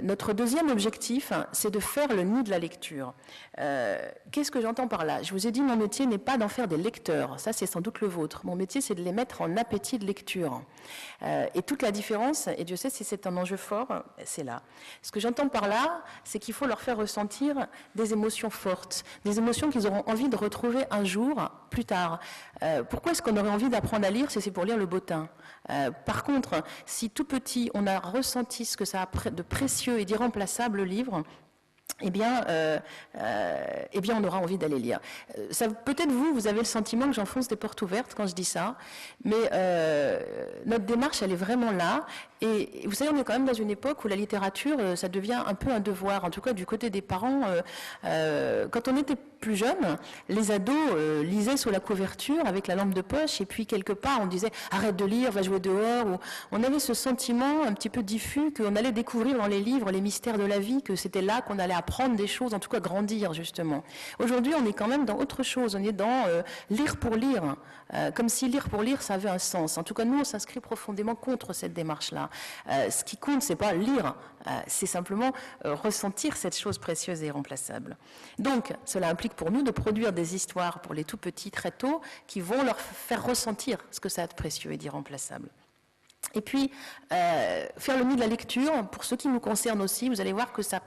Notre deuxième objectif, c'est de faire le nid de la lecture. Qu'est-ce que j'entends par là? Je vous ai dit, mon métier n'est pas d'en faire des lecteurs, ça c'est sans doute le vôtre. Mon métier, c'est de les mettre en appétit de lecture. Et toute la différence, et Dieu sait si c'est un enjeu fort, c'est là. Ce que j'entends par là, c'est qu'il faut leur faire ressentir des émotions fortes, des émotions qu'ils auront envie de retrouver un jour, plus tard. Pourquoi est-ce qu'on aurait envie d'apprendre à lire si c'est pour lire le bottin? Par contre, si tout petit, on a ressenti ce que ça a de précieux et d'irremplaçable le livre, eh bien, on aura envie d'aller lire. Peut-être vous avez le sentiment que j'enfonce des portes ouvertes quand je dis ça, mais notre démarche, elle est vraiment là. Et vous savez, on est quand même dans une époque où la littérature, ça devient un peu un devoir, en tout cas du côté des parents. Quand on était plus jeune, les ados lisaient sous la couverture avec la lampe de poche, et puis quelque part, on disait « arrête de lire, va jouer dehors ». Ou on avait ce sentiment un petit peu diffus qu'on allait découvrir dans les livres les mystères de la vie, que c'était là qu'on allait apprendre des choses, en tout cas grandir justement. Aujourd'hui, on est quand même dans autre chose, on est dans lire pour lire, comme si lire pour lire, ça avait un sens. En tout cas, nous, on s'inscrit profondément contre cette démarche-là. Ce qui compte, c'est pas lire, c'est simplement ressentir cette chose précieuse et irremplaçable. Donc, cela implique pour nous de produire des histoires pour les tout petits très tôt qui vont leur faire ressentir ce que ça a de précieux et d'irremplaçable. Et puis, faire le nid de la lecture, pour ce qui nous concerne aussi, vous allez voir que ça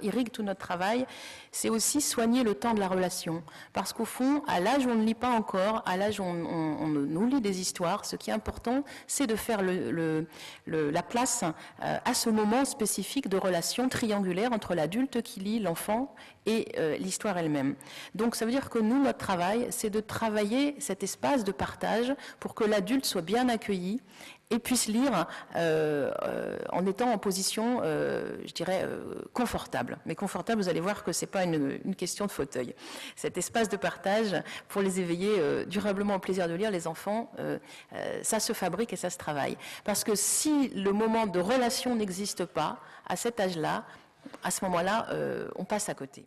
irrigue tout notre travail, c'est aussi soigner le temps de la relation. Parce qu'au fond, à l'âge où on ne lit pas encore, à l'âge où on nous lit des histoires, ce qui est important, c'est de faire la place à ce moment spécifique de relation triangulaire entre l'adulte qui lit, l'enfant et l'histoire elle-même. Donc ça veut dire que nous, notre travail, c'est de travailler cet espace de partage pour que l'adulte soit bien accueilli et puisse lire en étant en position, je dirais, confortable. Mais confortable, vous allez voir que ce n'est pas une question de fauteuil. Cet espace de partage, pour les éveiller durablement au plaisir de lire, les enfants, ça se fabrique et ça se travaille. Parce que si le moment de relation n'existe pas, à cet âge-là, à ce moment-là, on passe à côté.